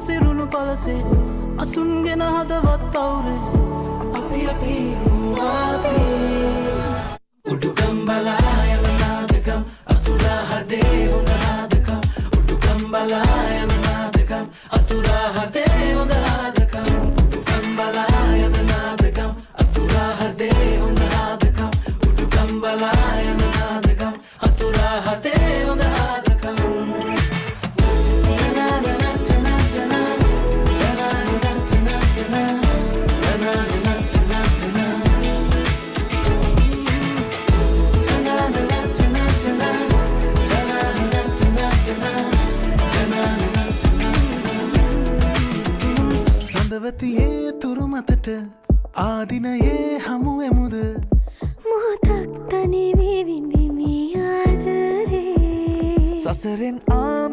විසිරුණු පලසේ අසුන්ගෙන හදවත් පවුරේ අපි උඩුකම් බලා යන නාදකම් අතුරා හදේ හොඳ ආදකම් උඩුකම් බලා යන නාදකම් අතුරා හදේ හොඳ ආදකම් උඩුකම් බලා යන නාදකම් අතුරා හදේ හොඳ ආදකම් උඩුකම් බලා යන නාදකම් අතුරා හදේ හොඳ ආදකම් සඳවතියේ තුරු මතට ආදිනයේ හමු එමුද මොහොතක් තනි වී විඳිමි ආදරේ සසරෙන් ආමි